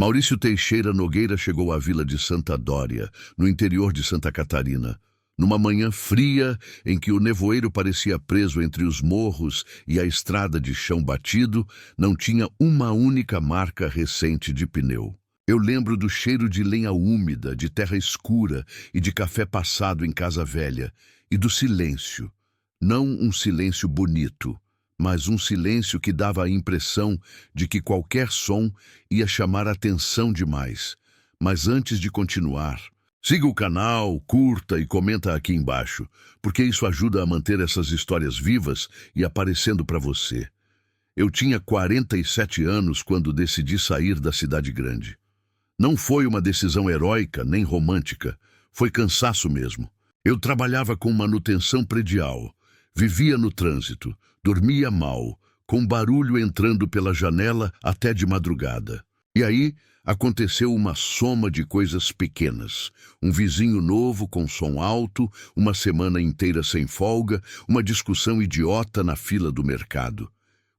Maurício Teixeira Nogueira chegou à vila de Santa Dória, no interior de Santa Catarina, numa manhã fria em que o nevoeiro parecia preso entre os morros e a estrada de chão batido não tinha uma única marca recente de pneu. Eu lembro do cheiro de lenha úmida, de terra escura e de café passado em casa velha, e do silêncio. Não um silêncio bonito, mas um silêncio que dava a impressão de que qualquer som ia chamar atenção demais. Mas antes de continuar, siga o canal, curta e comenta aqui embaixo, porque isso ajuda a manter essas histórias vivas e aparecendo para você. Eu tinha 47 anos quando decidi sair da cidade grande. Não foi uma decisão heróica nem romântica, foi cansaço mesmo. Eu trabalhava com manutenção predial, vivia no trânsito, dormia mal, com barulho entrando pela janela até de madrugada. E aí aconteceu uma soma de coisas pequenas. Um vizinho novo com som alto, uma semana inteira sem folga, uma discussão idiota na fila do mercado.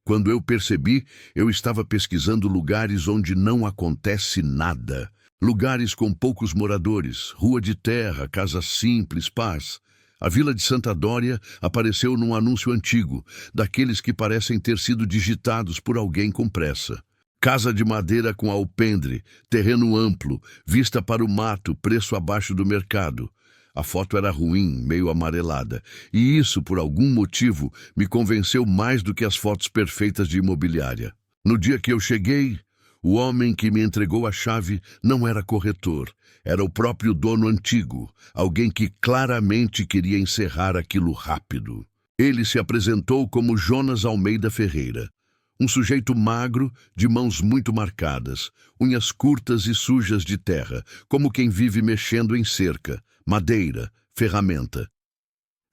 Quando eu percebi, eu estava pesquisando lugares onde não acontece nada. Lugares com poucos moradores, rua de terra, casa simples, paz. A vila de Santa Dória apareceu num anúncio antigo, daqueles que parecem ter sido digitados por alguém com pressa. Casa de madeira com alpendre, terreno amplo, vista para o mato, preço abaixo do mercado. A foto era ruim, meio amarelada, e isso, por algum motivo, me convenceu mais do que as fotos perfeitas de imobiliária. No dia que eu cheguei, o homem que me entregou a chave não era corretor, era o próprio dono antigo, alguém que claramente queria encerrar aquilo rápido. Ele se apresentou como Jonas Almeida Ferreira, um sujeito magro, de mãos muito marcadas, unhas curtas e sujas de terra, como quem vive mexendo em cerca, madeira, ferramenta.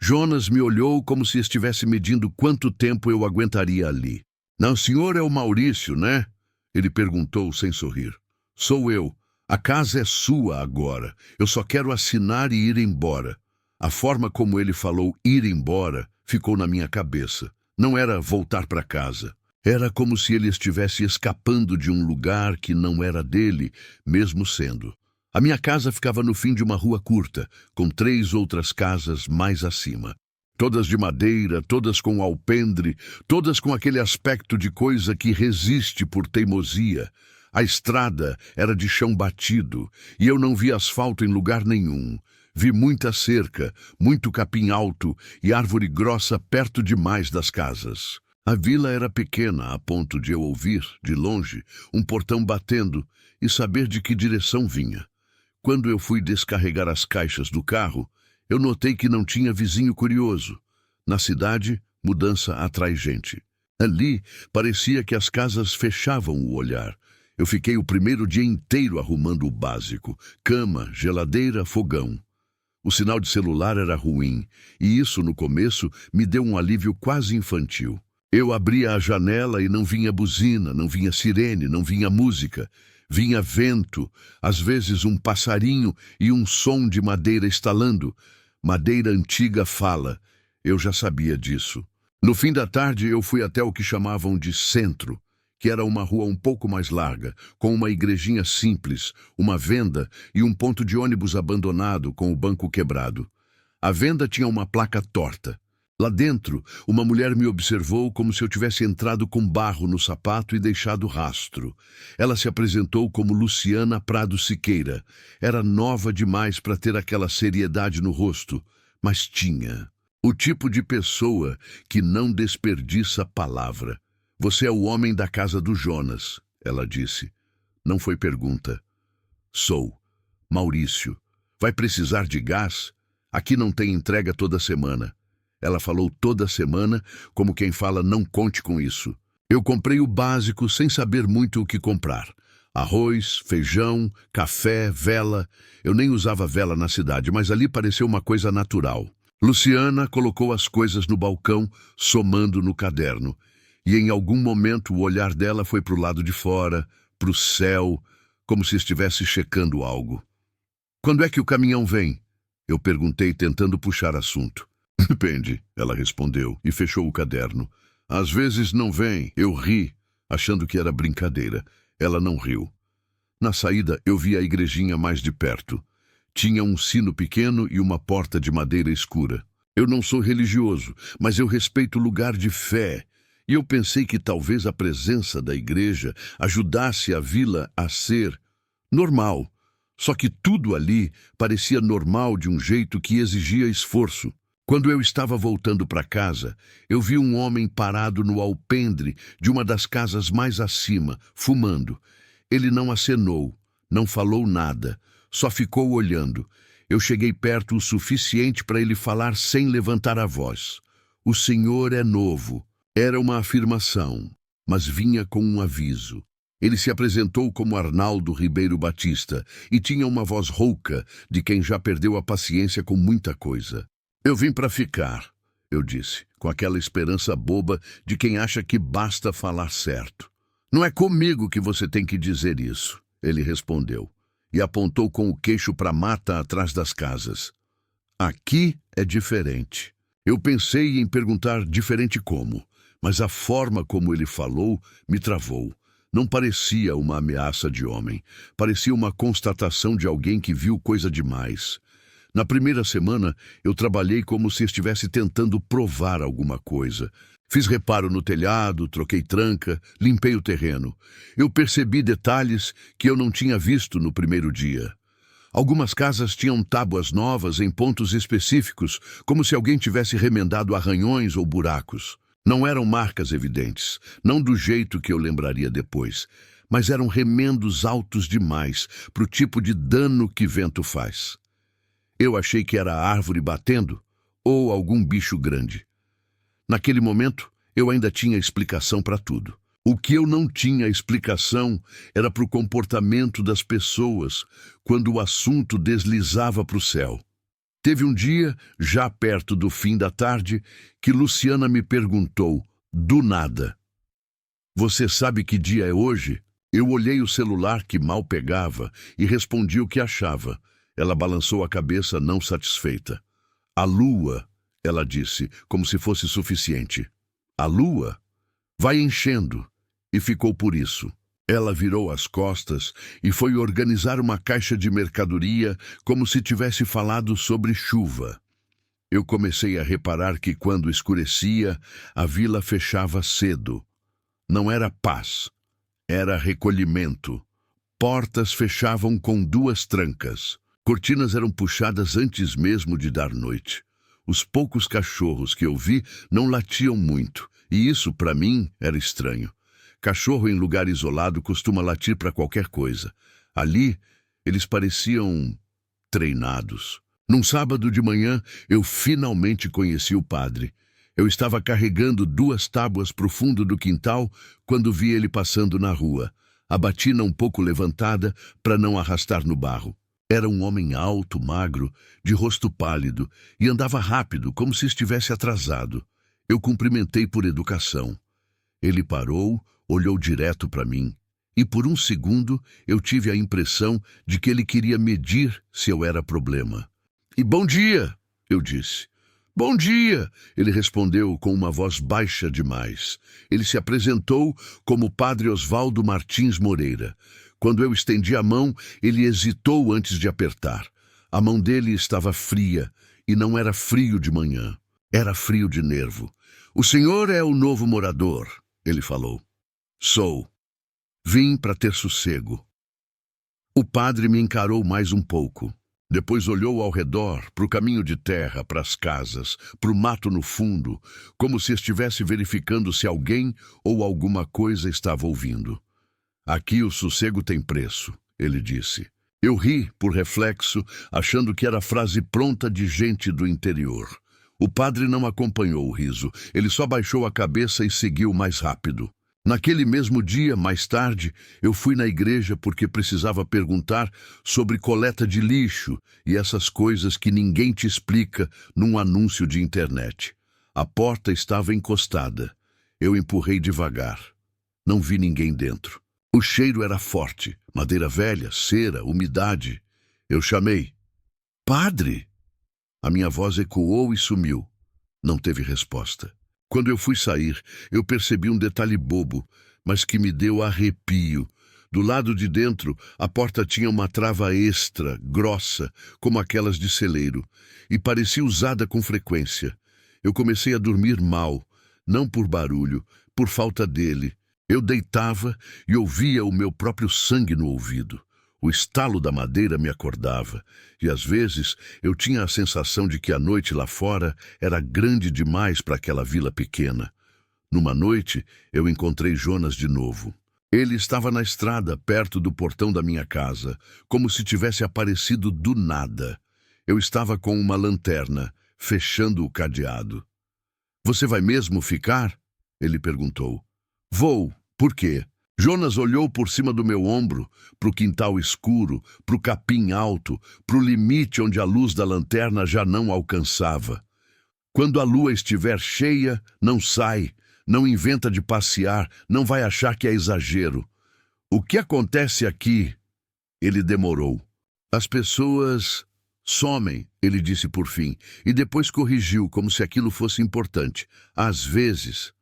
Jonas me olhou como se estivesse medindo quanto tempo eu aguentaria ali. Não, o senhor é o Maurício, né? Ele perguntou sem sorrir. Sou eu. A casa é sua agora. Eu só quero assinar e ir embora. A forma como ele falou ir embora ficou na minha cabeça. Não era voltar para casa. Era como se ele estivesse escapando de um lugar que não era dele, mesmo sendo. A minha casa ficava no fim de uma rua curta, com 3 outras casas mais acima. Todas de madeira, todas com alpendre, todas com aquele aspecto de coisa que resiste por teimosia. A estrada era de chão batido, e eu não vi asfalto em lugar nenhum. Vi muita cerca, muito capim alto e árvore grossa perto demais das casas. A vila era pequena a ponto de eu ouvir, de longe, um portão batendo e saber de que direção vinha. Quando eu fui descarregar as caixas do carro, eu notei que não tinha vizinho curioso. Na cidade, mudança atrai gente. Ali, parecia que as casas fechavam o olhar. Eu fiquei o primeiro dia inteiro arrumando o básico: cama, geladeira, fogão. O sinal de celular era ruim, e isso, no começo, me deu um alívio quase infantil. Eu abria a janela e não vinha buzina, não vinha sirene, não vinha música. Vinha vento, às vezes um passarinho e um som de madeira estalando. Madeira antiga fala. Eu já sabia disso. No fim da tarde eu fui até o que chamavam de centro, que era uma rua um pouco mais larga, com uma igrejinha simples, uma venda e um ponto de ônibus abandonado com o banco quebrado. A venda tinha uma placa torta. Lá dentro, uma mulher me observou como se eu tivesse entrado com barro no sapato e deixado rastro. Ela se apresentou como Luciana Prado Siqueira. Era nova demais para ter aquela seriedade no rosto, mas tinha. O tipo de pessoa que não desperdiça palavra. Você é o homem da casa do Jonas, ela disse. Não foi pergunta. Sou. Maurício. Vai precisar de gás? Aqui não tem entrega toda semana. Ela falou toda semana, como quem fala não conte com isso. Eu comprei o básico sem saber muito o que comprar. Arroz, feijão, café, vela. Eu nem usava vela na cidade, mas ali pareceu uma coisa natural. Luciana colocou as coisas no balcão, somando no caderno. E em algum momento o olhar dela foi para o lado de fora, para o céu, como se estivesse checando algo. Quando é que o caminhão vem? Eu perguntei, tentando puxar assunto. Depende, ela respondeu e fechou o caderno. Às vezes não vem. Eu ri, achando que era brincadeira. Ela não riu. Na saída, eu vi a igrejinha mais de perto. Tinha um sino pequeno e uma porta de madeira escura. Eu não sou religioso, mas eu respeito o lugar de fé. E eu pensei que talvez a presença da igreja ajudasse a vila a ser normal. Só que tudo ali parecia normal de um jeito que exigia esforço. Quando eu estava voltando para casa, eu vi um homem parado no alpendre de uma das casas mais acima, fumando. Ele não acenou, não falou nada, só ficou olhando. Eu cheguei perto o suficiente para ele falar sem levantar a voz. O Senhor é novo. Era uma afirmação, mas vinha com um aviso. Ele se apresentou como Arnaldo Ribeiro Batista e tinha uma voz rouca de quem já perdeu a paciência com muita coisa. Eu vim para ficar, eu disse, com aquela esperança boba de quem acha que basta falar certo. Não é comigo que você tem que dizer isso, ele respondeu, e apontou com o queixo para a mata atrás das casas. Aqui é diferente. Eu pensei em perguntar diferente como, mas a forma como ele falou me travou. Não parecia uma ameaça de homem, parecia uma constatação de alguém que viu coisa demais. Na primeira semana, eu trabalhei como se estivesse tentando provar alguma coisa. Fiz reparo no telhado, troquei tranca, limpei o terreno. Eu percebi detalhes que eu não tinha visto no primeiro dia. Algumas casas tinham tábuas novas em pontos específicos, como se alguém tivesse remendado arranhões ou buracos. Não eram marcas evidentes, não do jeito que eu lembraria depois, mas eram remendos altos demais para o tipo de dano que vento faz. Eu achei que era a árvore batendo ou algum bicho grande. Naquele momento, eu ainda tinha explicação para tudo. O que eu não tinha explicação era para o comportamento das pessoas quando o assunto deslizava para o céu. Teve um dia, já perto do fim da tarde, que Luciana me perguntou, do nada: "Você sabe que dia é hoje?" Eu olhei o celular que mal pegava e respondi o que achava. Ela balançou a cabeça não satisfeita. "A lua", ela disse, como se fosse suficiente. "A lua vai enchendo." E ficou por isso. Ela virou as costas e foi organizar uma caixa de mercadoria como se tivesse falado sobre chuva. Eu comecei a reparar que quando escurecia, a vila fechava cedo. Não era paz, era recolhimento. Portas fechavam com 2 trancas. Cortinas eram puxadas antes mesmo de dar noite. Os poucos cachorros que eu vi não latiam muito, e isso, para mim, era estranho. Cachorro em lugar isolado costuma latir para qualquer coisa. Ali, eles pareciam treinados. Num sábado de manhã, eu finalmente conheci o padre. Eu estava carregando 2 tábuas para o fundo do quintal quando vi ele passando na rua. A batina um pouco levantada para não arrastar no barro. Era um homem alto, magro, de rosto pálido, e andava rápido, como se estivesse atrasado. Eu cumprimentei por educação. Ele parou, olhou direto para mim, e por um segundo eu tive a impressão de que ele queria medir se eu era problema. "E bom dia", eu disse. "Bom dia", ele respondeu com uma voz baixa demais. Ele se apresentou como Padre Osvaldo Martins Moreira. Quando eu estendi a mão, ele hesitou antes de apertar. A mão dele estava fria, e não era frio de manhã. Era frio de nervo. "O senhor é o novo morador", ele falou. "Sou. Vim para ter sossego." O padre me encarou mais um pouco. Depois olhou ao redor, para o caminho de terra, para as casas, para o mato no fundo, como se estivesse verificando se alguém ou alguma coisa estava ouvindo. "Aqui o sossego tem preço", ele disse. Eu ri, por reflexo, achando que era frase pronta de gente do interior. O padre não acompanhou o riso, ele só baixou a cabeça e seguiu mais rápido. Naquele mesmo dia, mais tarde, eu fui na igreja porque precisava perguntar sobre coleta de lixo e essas coisas que ninguém te explica num anúncio de internet. A porta estava encostada. Eu empurrei devagar. Não vi ninguém dentro. O cheiro era forte, madeira velha, cera, umidade. Eu chamei: "Padre!" A minha voz ecoou e sumiu. Não teve resposta. Quando eu fui sair, eu percebi um detalhe bobo, mas que me deu arrepio. Do lado de dentro, a porta tinha uma trava extra, grossa, como aquelas de celeiro, e parecia usada com frequência. Eu comecei a dormir mal, não por barulho, por falta dele. Eu deitava e ouvia o meu próprio sangue no ouvido. O estalo da madeira me acordava, e às vezes eu tinha a sensação de que a noite lá fora era grande demais para aquela vila pequena. Numa noite, eu encontrei Jonas de novo. Ele estava na estrada, perto do portão da minha casa, como se tivesse aparecido do nada. Eu estava com uma lanterna, fechando o cadeado. "Você vai mesmo ficar?" ele perguntou. "Vou. Por quê?" Jonas olhou por cima do meu ombro, para o quintal escuro, para o capim alto, para o limite onde a luz da lanterna já não alcançava. "Quando a lua estiver cheia, não sai, não inventa de passear, não vai achar que é exagero. O que acontece aqui?" Ele demorou. "As pessoas somem", ele disse por fim, e depois corrigiu como se aquilo fosse importante. "Às vezes."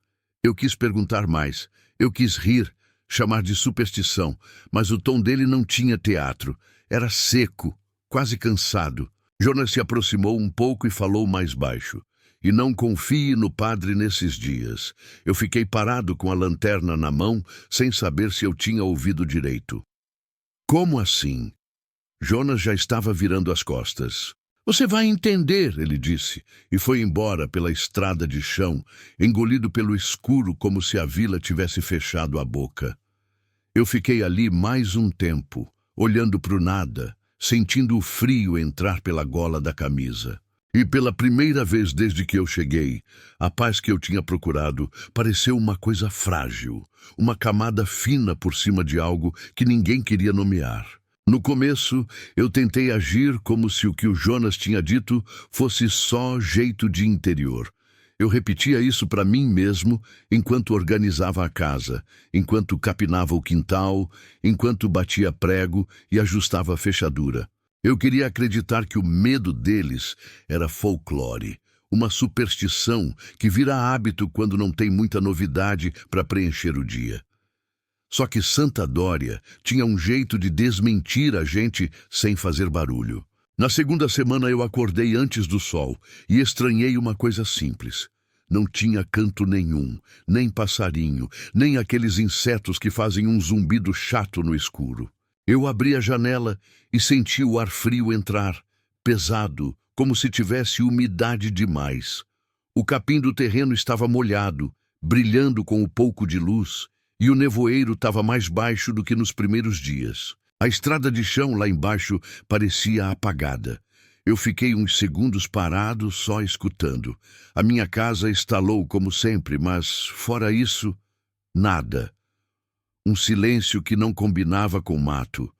Eu quis perguntar mais. Eu quis rir, chamar de superstição, mas o tom dele não tinha teatro. Era seco, quase cansado. Jonas se aproximou um pouco e falou mais baixo. "E não confie no padre nesses dias." Eu fiquei parado com a lanterna na mão, sem saber se eu tinha ouvido direito. "Como assim?" Jonas já estava virando as costas. "Você vai entender", ele disse, e foi embora pela estrada de chão, engolido pelo escuro como se a vila tivesse fechado a boca. Eu fiquei ali mais um tempo, olhando para o nada, sentindo o frio entrar pela gola da camisa. E pela primeira vez desde que eu cheguei, a paz que eu tinha procurado pareceu uma coisa frágil, uma camada fina por cima de algo que ninguém queria nomear. No começo, eu tentei agir como se o que o Jonas tinha dito fosse só jeito de interior. Eu repetia isso para mim mesmo enquanto organizava a casa, enquanto capinava o quintal, enquanto batia prego e ajustava a fechadura. Eu queria acreditar que o medo deles era folclore, uma superstição que vira hábito quando não tem muita novidade para preencher o dia. Só que Santa Dória tinha um jeito de desmentir a gente sem fazer barulho. Na segunda semana eu acordei antes do sol e estranhei uma coisa simples. Não tinha canto nenhum, nem passarinho, nem aqueles insetos que fazem um zumbido chato no escuro. Eu abri a janela e senti o ar frio entrar, pesado, como se tivesse umidade demais. O capim do terreno estava molhado, brilhando com o pouco de luz, e o nevoeiro estava mais baixo do que nos primeiros dias. A estrada de chão lá embaixo parecia apagada. Eu fiquei uns segundos parado, só escutando. A minha casa estalou como sempre, mas, fora isso, nada. Um silêncio que não combinava com mato.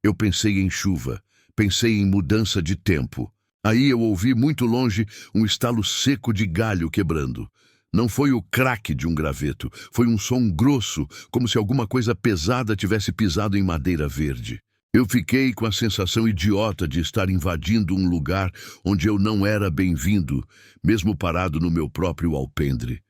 Eu pensei em chuva, pensei em mudança de tempo. Aí eu ouvi muito longe um estalo seco de galho quebrando. Não foi o craque de um graveto, foi um som grosso, como se alguma coisa pesada tivesse pisado em madeira verde. Eu fiquei com a sensação idiota de estar invadindo um lugar onde eu não era bem-vindo, mesmo parado no meu próprio alpendre.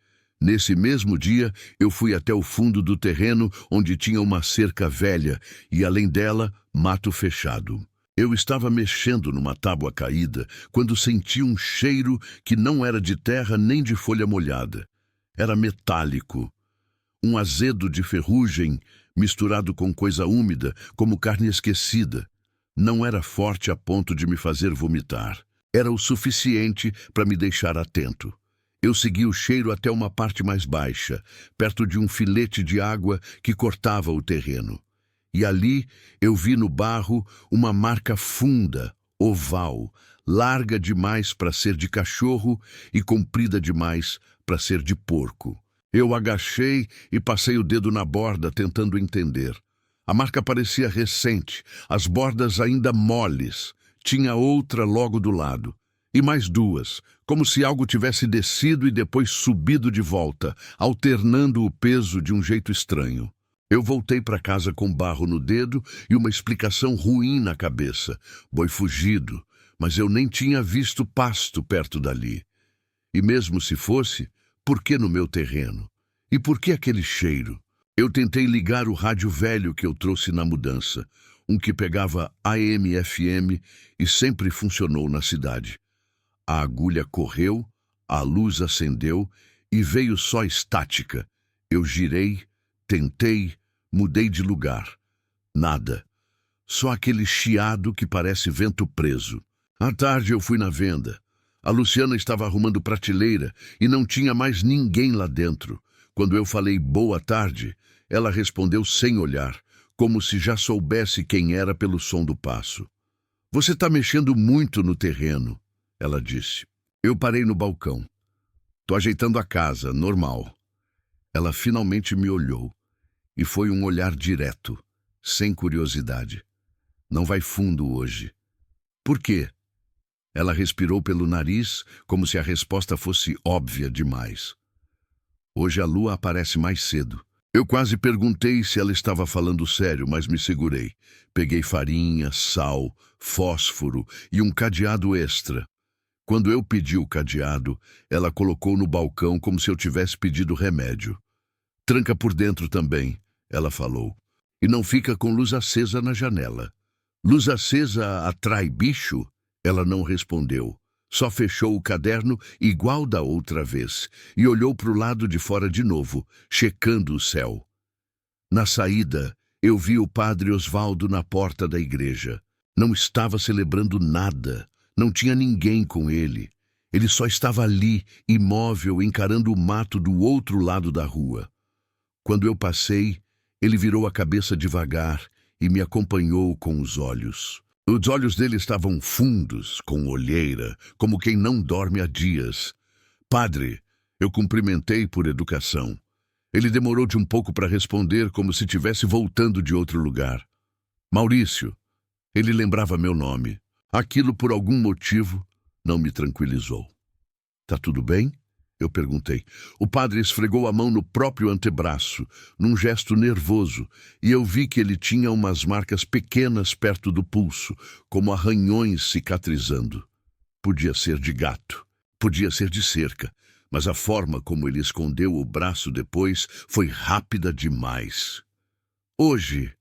Nesse mesmo dia, eu fui até o fundo do terreno, onde tinha uma cerca velha, e além dela, mato fechado. Eu estava mexendo numa tábua caída quando senti um cheiro que não era de terra nem de folha molhada. Era metálico. Um azedo de ferrugem misturado com coisa úmida, como carne esquecida. Não era forte a ponto de me fazer vomitar. Era o suficiente para me deixar atento. Eu segui o cheiro até uma parte mais baixa, perto de um filete de água que cortava o terreno. E ali eu vi no barro uma marca funda, oval, larga demais para ser de cachorro e comprida demais para ser de porco. Eu agachei e passei o dedo na borda tentando entender. A marca parecia recente, as bordas ainda moles. Tinha outra logo do lado. E mais duas, como se algo tivesse descido e depois subido de volta, alternando o peso de um jeito estranho. Eu voltei para casa com barro no dedo e uma explicação ruim na cabeça. Boi fugido, mas eu nem tinha visto pasto perto dali. E mesmo se fosse, por que no meu terreno? E por que aquele cheiro? Eu tentei ligar o rádio velho que eu trouxe na mudança, um que pegava AM/FM e sempre funcionou na cidade. A agulha correu, a luz acendeu e veio só estática. Eu girei, tentei, mudei de lugar. Nada. Só aquele chiado que parece vento preso. À tarde eu fui na venda. A Luciana estava arrumando prateleira e não tinha mais ninguém lá dentro. Quando eu falei boa tarde, ela respondeu sem olhar, como se já soubesse quem era pelo som do passo. Você está mexendo muito no terreno, ela disse. Eu parei no balcão. Tô ajeitando a casa, normal. Ela finalmente me olhou, e foi um olhar direto, sem curiosidade. Não vai fundo hoje. Por quê? Ela respirou pelo nariz, como se a resposta fosse óbvia demais. Hoje a lua aparece mais cedo. Eu quase perguntei se ela estava falando sério, mas me segurei. Peguei farinha, sal, fósforo e um cadeado extra. Quando eu pedi o cadeado, ela colocou no balcão como se eu tivesse pedido remédio. Tranca por dentro também, ela falou. E não fica com luz acesa na janela. Luz acesa atrai bicho? Ela não respondeu. Só fechou o caderno igual da outra vez e olhou para o lado de fora de novo, checando o céu. Na saída, eu vi o padre Osvaldo na porta da igreja. Não estava celebrando nada, não tinha ninguém com ele. Ele só estava ali, imóvel, encarando o mato do outro lado da rua. Quando eu passei, ele virou a cabeça devagar e me acompanhou com os olhos. Os olhos dele estavam fundos, com olheira, como quem não dorme há dias. Padre, eu cumprimentei por educação. Ele demorou de um pouco para responder, como se estivesse voltando de outro lugar. Maurício. Ele lembrava meu nome. Aquilo, por algum motivo, não me tranquilizou. Tá tudo bem? Eu perguntei. O padre esfregou a mão no próprio antebraço, num gesto nervoso, e eu vi que ele tinha umas marcas pequenas perto do pulso, como arranhões cicatrizando. Podia ser de gato, podia ser de cerca, mas a forma como ele escondeu o braço depois foi rápida demais. Hoje,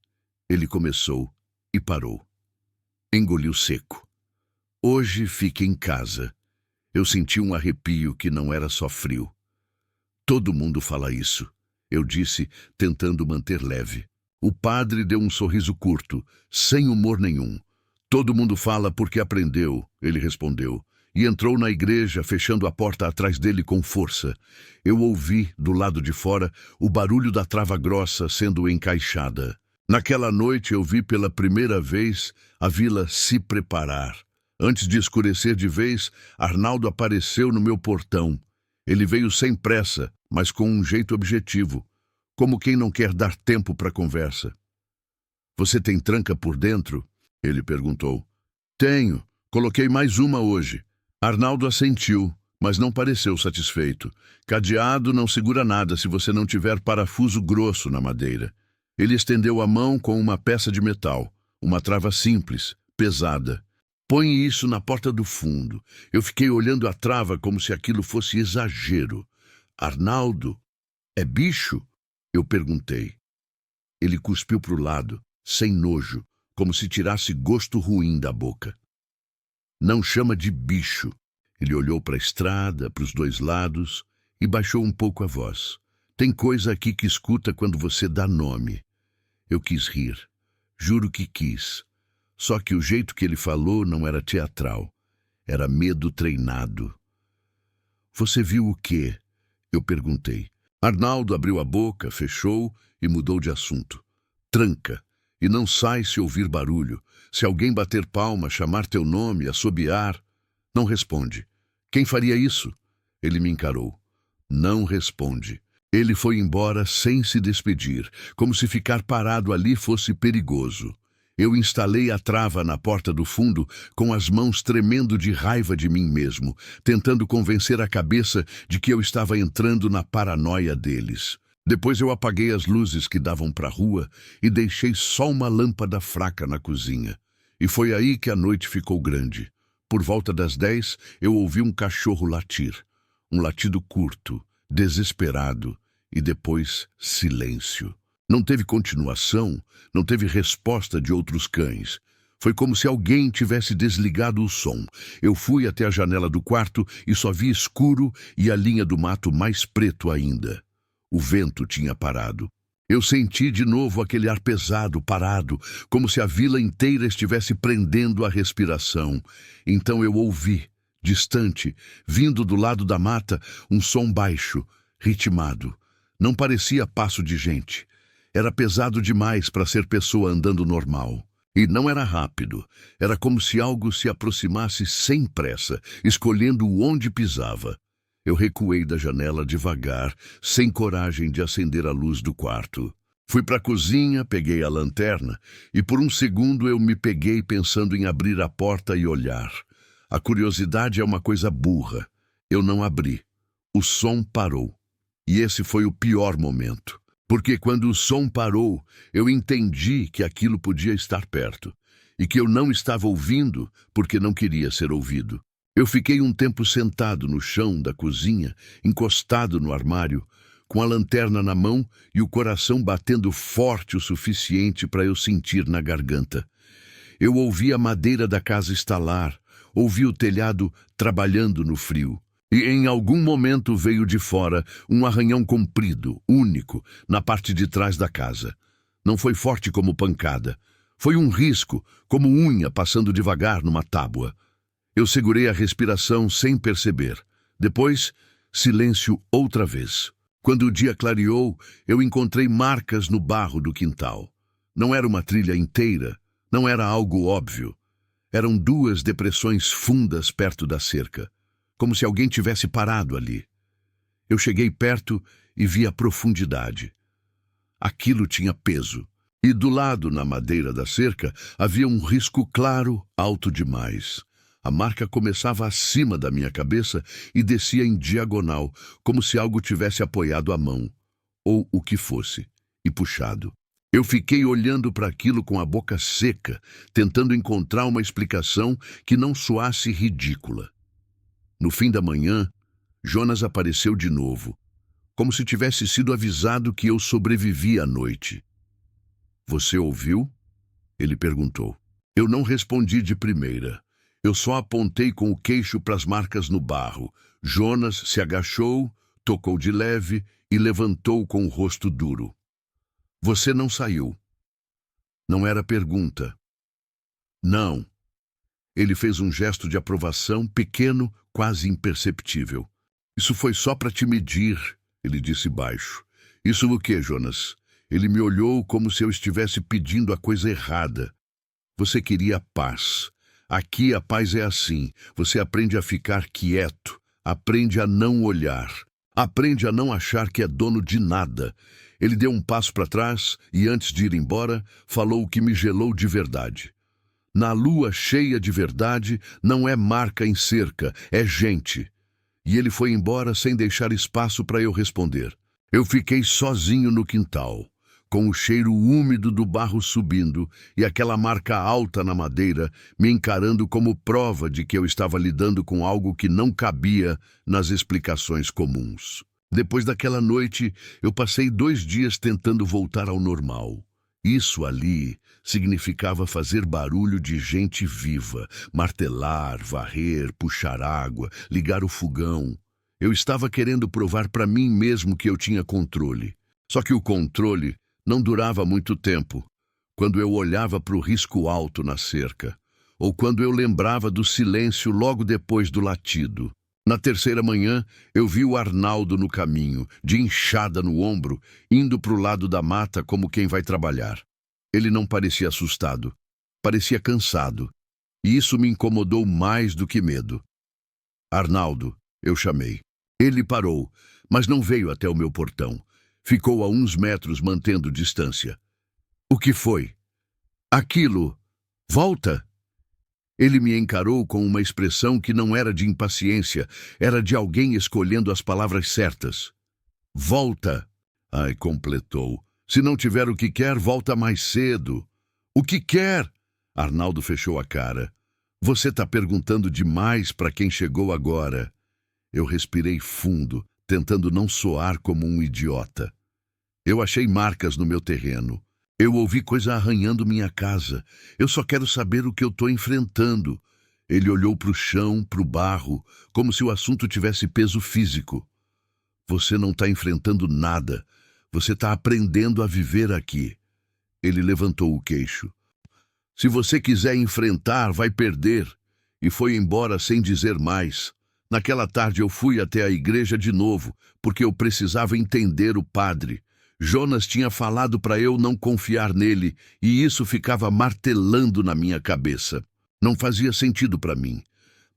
ele começou e parou. Engoliu seco. Hoje fique em casa. Eu senti um arrepio que não era só frio. Todo mundo fala isso, eu disse, tentando manter leve. O padre deu um sorriso curto, sem humor nenhum. Todo mundo fala porque aprendeu, ele respondeu, e entrou na igreja, fechando a porta atrás dele com força. Eu ouvi, do lado de fora, o barulho da trava grossa sendo encaixada. Naquela noite eu vi pela primeira vez a vila se preparar. Antes de escurecer de vez, Arnaldo apareceu no meu portão. Ele veio sem pressa, mas com um jeito objetivo, como quem não quer dar tempo para conversa. Você tem tranca por dentro? Ele perguntou. Tenho. Coloquei mais uma hoje. Arnaldo assentiu, mas não pareceu satisfeito. Cadeado não segura nada se você não tiver parafuso grosso na madeira. Ele estendeu a mão com uma peça de metal, uma trava simples, pesada. Põe isso na porta do fundo. Eu fiquei olhando a trava como se aquilo fosse exagero. Arnaldo, é bicho? Eu perguntei. Ele cuspiu para o lado, sem nojo, como se tirasse gosto ruim da boca. Não chama de bicho. Ele olhou para a estrada, para os dois lados, e baixou um pouco a voz. Tem coisa aqui que escuta quando você dá nome. Eu quis rir. Juro que quis. Só que o jeito que ele falou não era teatral. Era medo treinado. Você viu o quê? Eu perguntei. Arnaldo abriu a boca, fechou e mudou de assunto. Tranca. E não sai se ouvir barulho. Se alguém bater palma, chamar teu nome, assobiar. Não responde. Quem faria isso? Ele me encarou. Não responde. Ele foi embora sem se despedir, como se ficar parado ali fosse perigoso. Eu instalei a trava na porta do fundo, com as mãos tremendo de raiva de mim mesmo, tentando convencer a cabeça de que eu estava entrando na paranoia deles. Depois eu apaguei as luzes que davam para a rua e deixei só uma lâmpada fraca na cozinha. E foi aí que a noite ficou grande. Por volta das 10, eu ouvi um cachorro latir. Um latido curto, desesperado, e depois silêncio. Não teve continuação, não teve resposta de outros cães. Foi como se alguém tivesse desligado o som. Eu fui até a janela do quarto e só vi escuro e a linha do mato mais preto ainda. O vento tinha parado. Eu senti de novo aquele ar pesado, parado, como se a vila inteira estivesse prendendo a respiração. Então eu ouvi, distante, vindo do lado da mata, um som baixo, ritmado. Não parecia passo de gente. Era pesado demais para ser pessoa andando normal. E não era rápido. Era como se algo se aproximasse sem pressa, escolhendo onde pisava. Eu recuei da janela devagar, sem coragem de acender a luz do quarto. Fui para a cozinha, peguei a lanterna e por um segundo eu me peguei pensando em abrir a porta e olhar. A curiosidade é uma coisa burra. Eu não abri. O som parou. E esse foi o pior momento. Porque quando o som parou, eu entendi que aquilo podia estar perto e que eu não estava ouvindo porque não queria ser ouvido. Eu fiquei um tempo sentado no chão da cozinha, encostado no armário, com a lanterna na mão e o coração batendo forte o suficiente para eu sentir na garganta. Eu ouvi a madeira da casa estalar, ouvi o telhado trabalhando no frio. E em algum momento veio de fora um arranhão comprido, único, na parte de trás da casa. Não foi forte como pancada. Foi um risco, como unha passando devagar numa tábua. Eu segurei a respiração sem perceber. Depois, silêncio outra vez. Quando o dia clareou, eu encontrei marcas no barro do quintal. Não era uma trilha inteira, não era algo óbvio. Eram 2 depressões fundas perto da cerca. Como se alguém tivesse parado ali. Eu cheguei perto e vi a profundidade. Aquilo tinha peso. E do lado, na madeira da cerca, havia um risco claro, alto demais. A marca começava acima da minha cabeça e descia em diagonal, como se algo tivesse apoiado a mão, ou o que fosse, e puxado. Eu fiquei olhando para aquilo com a boca seca, tentando encontrar uma explicação que não soasse ridícula. No fim da manhã, Jonas apareceu de novo, como se tivesse sido avisado que eu sobrevivi à noite. "Você ouviu?" Ele perguntou. Eu não respondi de primeira. Eu só apontei com o queixo para as marcas no barro. Jonas se agachou, tocou de leve e levantou com o rosto duro. "Você não saiu." Não era pergunta. "Não." Ele fez um gesto de aprovação, pequeno, quase imperceptível. "Isso foi só para te medir," ele disse baixo. "Isso o quê, Jonas?" Ele me olhou como se eu estivesse pedindo a coisa errada. "Você queria paz. Aqui a paz é assim. Você aprende a ficar quieto, aprende a não olhar, aprende a não achar que é dono de nada." Ele deu um passo para trás e, antes de ir embora, falou o que me gelou de verdade. "Na lua cheia de verdade, não é marca em cerca, é gente." E ele foi embora sem deixar espaço para eu responder. Eu fiquei sozinho no quintal, com o cheiro úmido do barro subindo e aquela marca alta na madeira me encarando como prova de que eu estava lidando com algo que não cabia nas explicações comuns. Depois daquela noite, eu passei 2 dias tentando voltar ao normal. Isso ali significava fazer barulho de gente viva, martelar, varrer, puxar água, ligar o fogão. Eu estava querendo provar para mim mesmo que eu tinha controle. Só que o controle não durava muito tempo. Quando eu olhava para o risco alto na cerca, ou quando eu lembrava do silêncio logo depois do latido. Na terceira manhã, eu vi o Arnaldo no caminho, de enxada no ombro, indo para o lado da mata como quem vai trabalhar. Ele não parecia assustado, parecia cansado, e isso me incomodou mais do que medo. "Arnaldo", eu chamei. Ele parou, mas não veio até o meu portão. Ficou a uns metros mantendo distância. "O que foi?" "Aquilo. Volta." Ele me encarou com uma expressão que não era de impaciência, era de alguém escolhendo as palavras certas. "Volta." Ai, completou. "Se não tiver o que quer, volta mais cedo." "O que quer?" Arnaldo fechou a cara. "Você está perguntando demais para quem chegou agora." Eu respirei fundo, tentando não soar como um idiota. Eu achei marcas no meu terreno. Eu ouvi coisa arranhando minha casa. Eu só quero saber o que eu estou enfrentando. Ele olhou para o chão, para o barro, como se o assunto tivesse peso físico. Você não está enfrentando nada. Você está aprendendo a viver aqui. Ele levantou o queixo. Se você quiser enfrentar, vai perder. E foi embora sem dizer mais. Naquela tarde eu fui até a igreja de novo, porque eu precisava entender o padre. Jonas tinha falado para eu não confiar nele, e isso ficava martelando na minha cabeça. Não fazia sentido para mim.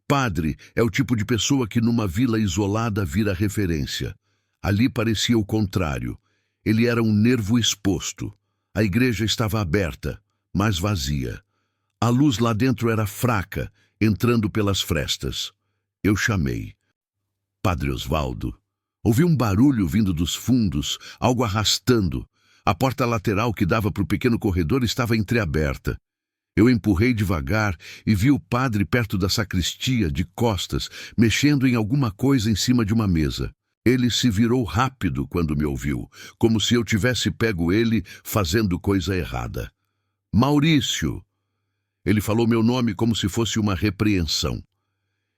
Padre é o tipo de pessoa que numa vila isolada vira referência. Ali parecia o contrário. Ele era um nervo exposto. A igreja estava aberta, mas vazia. A luz lá dentro era fraca, entrando pelas frestas. Eu chamei. Padre Osvaldo. Ouvi um barulho vindo dos fundos, algo arrastando. A porta lateral que dava para o pequeno corredor estava entreaberta. Eu empurrei devagar e vi o padre perto da sacristia, de costas, mexendo em alguma coisa em cima de uma mesa. Ele se virou rápido quando me ouviu, como se eu tivesse pego ele fazendo coisa errada. Maurício! Ele falou meu nome como se fosse uma repreensão.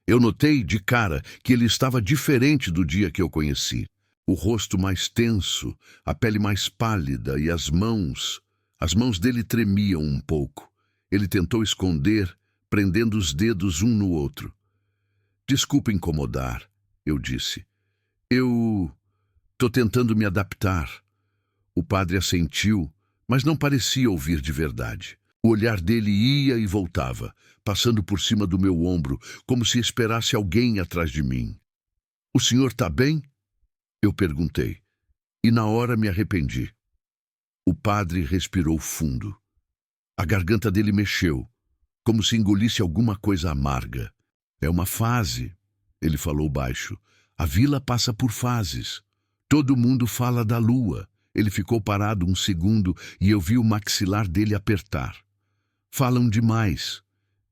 Eu notei de cara que ele estava diferente do dia que eu conheci. O rosto mais tenso, a pele mais pálida e as mãos dele tremiam um pouco. Ele tentou esconder, prendendo os dedos um no outro. Desculpa incomodar, eu disse. Eu tô tentando me adaptar. O padre assentiu, mas não parecia ouvir de verdade. O olhar dele ia e voltava, passando por cima do meu ombro, como se esperasse alguém atrás de mim. O senhor tá bem? Eu perguntei, e na hora me arrependi. O padre respirou fundo. A garganta dele mexeu, como se engolisse alguma coisa amarga. É uma fase, ele falou baixo. A vila passa por fases. Todo mundo fala da lua. Ele ficou parado um segundo e eu vi o maxilar dele apertar. Falam demais.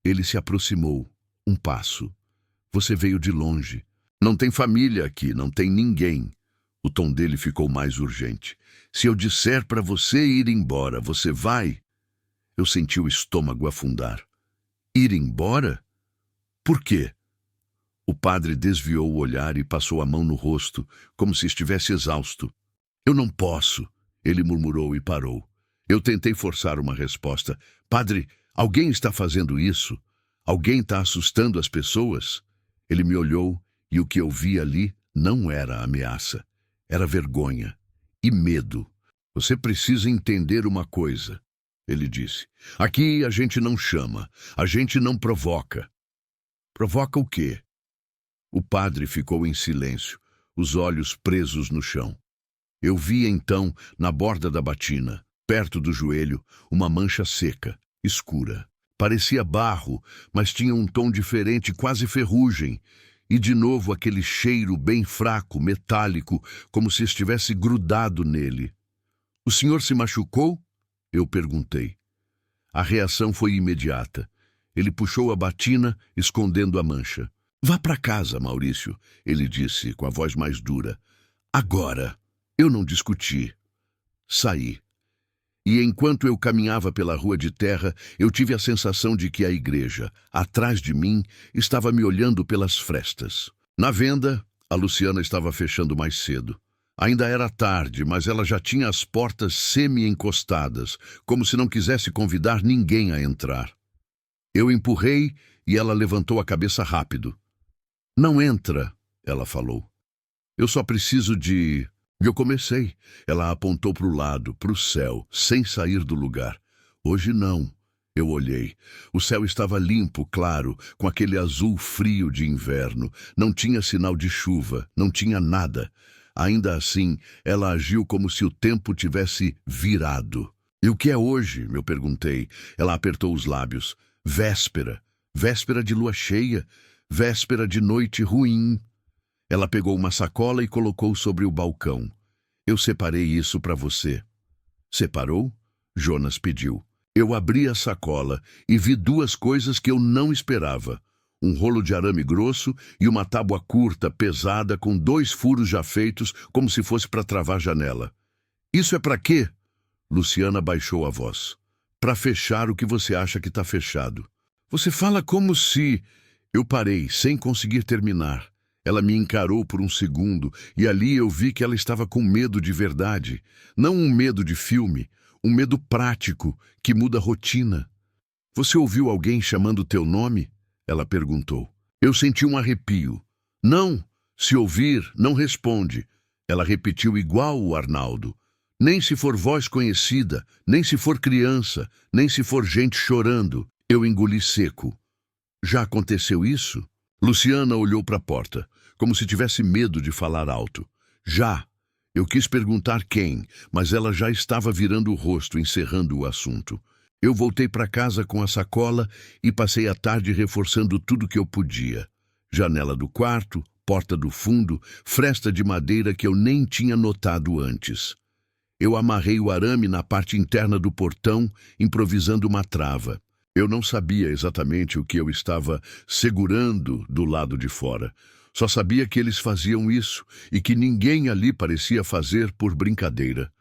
Ele se aproximou. Um passo. Você veio de longe. Não tem família aqui, não tem ninguém. O tom dele ficou mais urgente. Se eu disser para você ir embora, você vai? Eu senti o estômago afundar. Ir embora? Por quê? O padre desviou o olhar e passou a mão no rosto, como se estivesse exausto. Eu não posso, ele murmurou e parou. Eu tentei forçar uma resposta. Padre, alguém está fazendo isso? Alguém está assustando as pessoas? Ele me olhou e o que eu vi ali não era ameaça. Era vergonha e medo. Você precisa entender uma coisa, ele disse. Aqui a gente não chama, a gente não provoca. Provoca o quê? O padre ficou em silêncio, os olhos presos no chão. Eu vi então, na borda da batina, perto do joelho, uma mancha seca, escura. Parecia barro, mas tinha um tom diferente, quase ferrugem. E de novo aquele cheiro bem fraco, metálico, como se estivesse grudado nele. O senhor se machucou? Eu perguntei. A reação foi imediata. Ele puxou a batina, escondendo a mancha. Vá para casa, Maurício, ele disse com a voz mais dura. Agora. Eu não discuti. Saí. E enquanto eu caminhava pela rua de terra, eu tive a sensação de que a igreja, atrás de mim, estava me olhando pelas frestas. Na venda, a Luciana estava fechando mais cedo. Ainda era tarde, mas ela já tinha as portas semi-encostadas, como se não quisesse convidar ninguém a entrar. Eu empurrei e ela levantou a cabeça rápido. Não entra, ela falou. Eu só preciso de... Eu comecei. Ela apontou para o lado, para o céu, sem sair do lugar. Hoje não. Eu olhei. O céu estava limpo, claro, com aquele azul frio de inverno. Não tinha sinal de chuva, não tinha nada. Ainda assim, ela agiu como se o tempo tivesse virado. E o que é hoje? Eu perguntei. Ela apertou os lábios. Véspera. Véspera de lua cheia. Véspera de noite ruim. Ela pegou uma sacola e colocou sobre o balcão. Eu separei isso para você. Separou? Jonas pediu. Eu abri a sacola e vi duas coisas que eu não esperava. Um rolo de arame grosso e uma tábua curta, pesada, com 2 furos já feitos, como se fosse para travar a janela. Isso é para quê? Luciana baixou a voz. Para fechar o que você acha que está fechado. Você fala como se... Eu parei, sem conseguir terminar. Ela me encarou por um segundo e ali eu vi que ela estava com medo de verdade. Não um medo de filme, um medo prático que muda a rotina. Você ouviu alguém chamando teu nome? Ela perguntou. Eu senti um arrepio. Não, se ouvir, não responde. Ela repetiu igual o Arnaldo. Nem se for voz conhecida, nem se for criança, nem se for gente chorando. Eu engoli seco. Já aconteceu isso? Luciana olhou para a porta, como se tivesse medo de falar alto. Já. Eu quis perguntar quem, mas ela já estava virando o rosto, encerrando o assunto. Eu voltei para casa com a sacola e passei a tarde reforçando tudo que eu podia. Janela do quarto, porta do fundo, fresta de madeira que eu nem tinha notado antes. Eu amarrei o arame na parte interna do portão, improvisando uma trava. Eu não sabia exatamente o que eu estava segurando do lado de fora. Só sabia que eles faziam isso e que ninguém ali parecia fazer por brincadeira.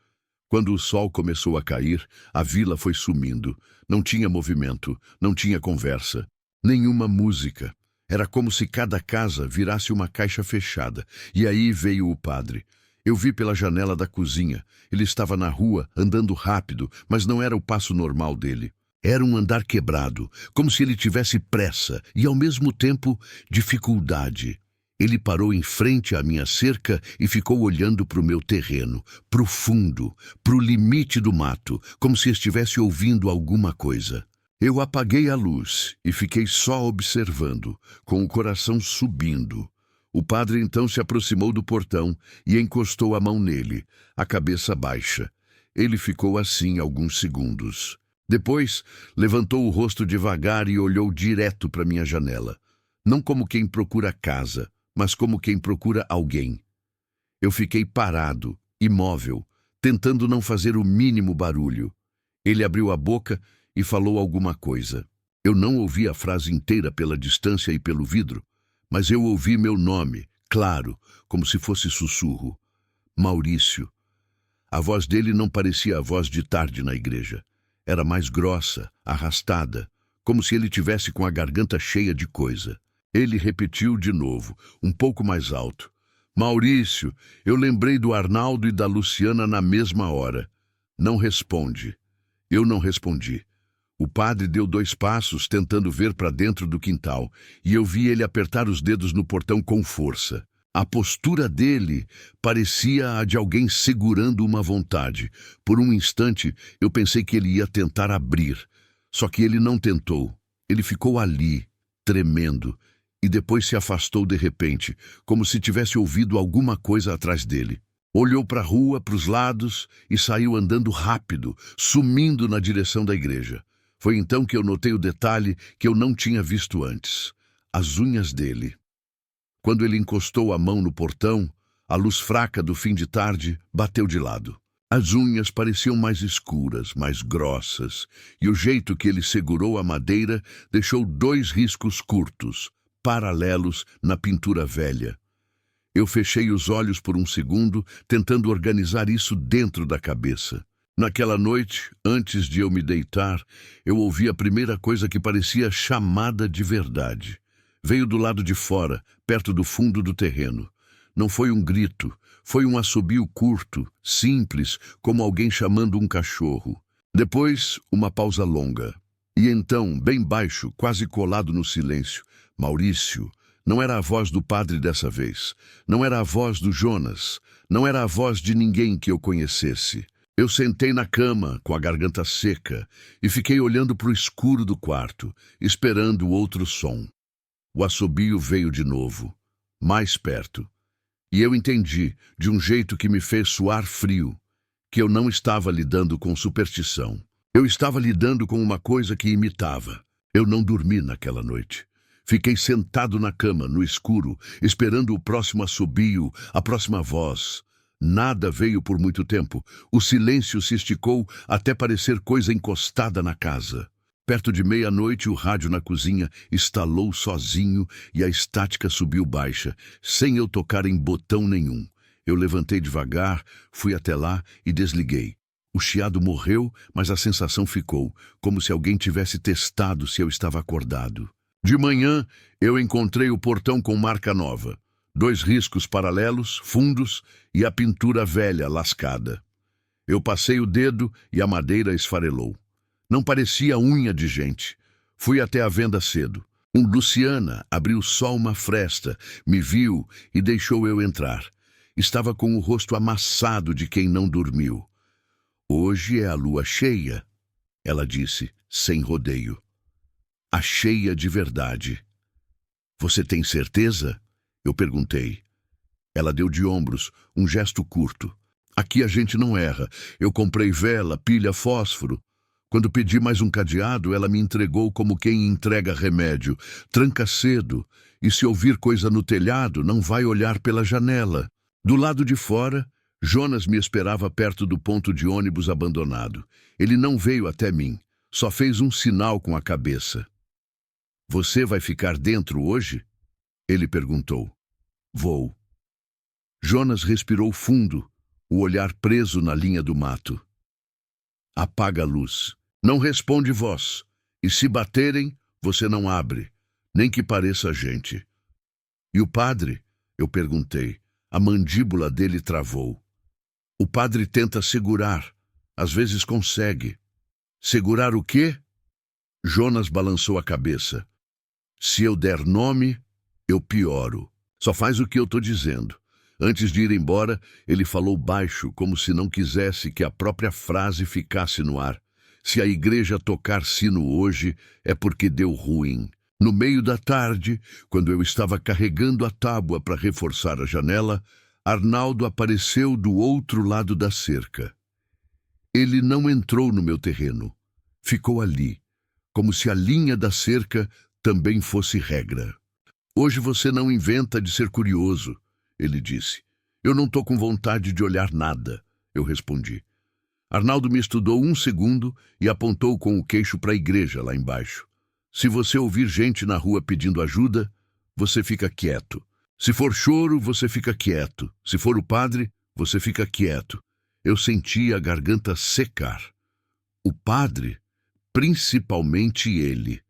Quando o sol começou a cair, a vila foi sumindo. Não tinha movimento, não tinha conversa, nenhuma música. Era como se cada casa virasse uma caixa fechada. E aí veio o padre. Eu vi pela janela da cozinha. Ele estava na rua, andando rápido, mas não era o passo normal dele. Era um andar quebrado, como se ele tivesse pressa e, ao mesmo tempo, dificuldade. Ele parou em frente à minha cerca e ficou olhando para o meu terreno, para o fundo, para o limite do mato, como se estivesse ouvindo alguma coisa. Eu apaguei a luz e fiquei só observando, com o coração subindo. O padre então se aproximou do portão e encostou a mão nele, a cabeça baixa. Ele ficou assim alguns segundos. Depois, levantou o rosto devagar e olhou direto para minha janela. Não como quem procura casa, mas como quem procura alguém. Eu fiquei parado, imóvel, tentando não fazer o mínimo barulho. Ele abriu a boca e falou alguma coisa. Eu não ouvi a frase inteira pela distância e pelo vidro, mas eu ouvi meu nome, claro, como se fosse sussurro. Maurício. A voz dele não parecia a voz de tarde na igreja. Era mais grossa, arrastada, como se ele tivesse com a garganta cheia de coisa. Ele repetiu de novo, um pouco mais alto. Maurício, eu lembrei do Arnaldo e da Luciana na mesma hora. Não responde. Eu não respondi. O padre deu 2 passos tentando ver para dentro do quintal, e eu vi ele apertar os dedos no portão com força. A postura dele parecia a de alguém segurando uma vontade. Por um instante, eu pensei que ele ia tentar abrir. Só que ele não tentou. Ele ficou ali, tremendo, e depois se afastou de repente, como se tivesse ouvido alguma coisa atrás dele. Olhou para a rua, para os lados, e saiu andando rápido, sumindo na direção da igreja. Foi então que eu notei o detalhe que eu não tinha visto antes. As unhas dele. Quando ele encostou a mão no portão, a luz fraca do fim de tarde bateu de lado. As unhas pareciam mais escuras, mais grossas, e o jeito que ele segurou a madeira deixou 2 riscos curtos, paralelos na pintura velha. Eu fechei os olhos por um segundo, tentando organizar isso dentro da cabeça. Naquela noite, antes de eu me deitar, eu ouvi a primeira coisa que parecia chamada de verdade. Veio do lado de fora, perto do fundo do terreno. Não foi um grito, foi um assobio curto, simples, como alguém chamando um cachorro. Depois, uma pausa longa. E então, bem baixo, quase colado no silêncio, Maurício. Não era a voz do padre dessa vez. Não era a voz do Jonas. Não era a voz de ninguém que eu conhecesse. Eu sentei na cama, com a garganta seca, e fiquei olhando para o escuro do quarto, esperando outro som. O assobio veio de novo, mais perto. E eu entendi, de um jeito que me fez suar frio, que eu não estava lidando com superstição. Eu estava lidando com uma coisa que imitava. Eu não dormi naquela noite. Fiquei sentado na cama, no escuro, esperando o próximo assobio, a próxima voz. Nada veio por muito tempo. O silêncio se esticou até parecer coisa encostada na casa. Perto de meia-noite, o rádio na cozinha estalou sozinho e a estática subiu baixa, sem eu tocar em botão nenhum. Eu levantei devagar, fui até lá e desliguei. O chiado morreu, mas a sensação ficou, como se alguém tivesse testado se eu estava acordado. De manhã, eu encontrei o portão com marca nova. 2 riscos paralelos, fundos e a pintura velha, lascada. Eu passei o dedo e a madeira esfarelou. Não parecia unha de gente. Fui até a venda cedo. Luciana abriu só uma fresta, me viu e deixou eu entrar. Estava com o rosto amassado de quem não dormiu. Hoje é a lua cheia, ela disse, sem rodeio. A cheia de verdade. Você tem certeza? Eu perguntei. Ela deu de ombros, um gesto curto. Aqui a gente não erra. Eu comprei vela, pilha, fósforo. Quando pedi mais um cadeado, ela me entregou como quem entrega remédio. Tranca cedo, e se ouvir coisa no telhado, não vai olhar pela janela. Do lado de fora, Jonas me esperava perto do ponto de ônibus abandonado. Ele não veio até mim, só fez um sinal com a cabeça. Você vai ficar dentro hoje? Ele perguntou. Vou. Jonas respirou fundo, o olhar preso na linha do mato. Apaga a luz. Não responde voz. E se baterem, você não abre, nem que pareça gente. E o padre? Eu perguntei. A mandíbula dele travou. O padre tenta segurar. Às vezes consegue. Segurar o quê? Jonas balançou a cabeça. Se eu der nome, eu pioro. Só faz o que eu tô dizendo. Antes de ir embora, ele falou baixo, como se não quisesse que a própria frase ficasse no ar. Se a igreja tocar sino hoje, é porque deu ruim. No meio da tarde, quando eu estava carregando a tábua para reforçar a janela, Arnaldo apareceu do outro lado da cerca. Ele não entrou no meu terreno. Ficou ali, como se a linha da cerca também fosse regra. Hoje você não inventa de ser curioso, ele disse. Eu não tô com vontade de olhar nada, eu respondi. Arnaldo me estudou 1 segundo e apontou com o queixo para a igreja lá embaixo. Se você ouvir gente na rua pedindo ajuda, você fica quieto. Se for choro, você fica quieto. Se for o padre, você fica quieto. Eu senti a garganta secar. O padre, principalmente ele.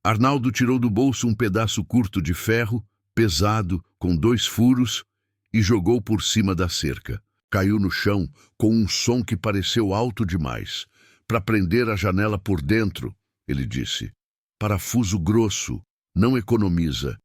Arnaldo tirou do bolso um pedaço curto de ferro, pesado, com 2 furos, e jogou por cima da cerca. Caiu no chão com um som que pareceu alto demais. Para prender a janela por dentro, ele disse. Parafuso grosso, não economiza.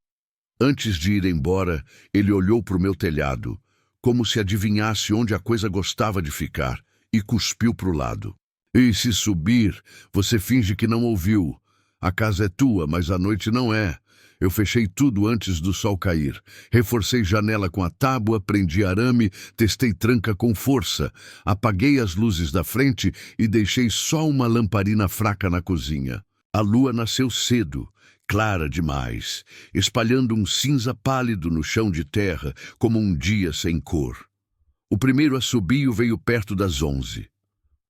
Antes de ir embora, ele olhou para o meu telhado, como se adivinhasse onde a coisa gostava de ficar, e cuspiu para o lado. E se subir, você finge que não ouviu. A casa é tua, mas a noite não é. Eu fechei tudo antes do sol cair. Reforcei janela com a tábua, prendi arame, testei tranca com força. Apaguei as luzes da frente e deixei só uma lamparina fraca na cozinha. A lua nasceu cedo, clara demais, espalhando um cinza pálido no chão de terra, como um dia sem cor. O primeiro assobio veio perto das 11.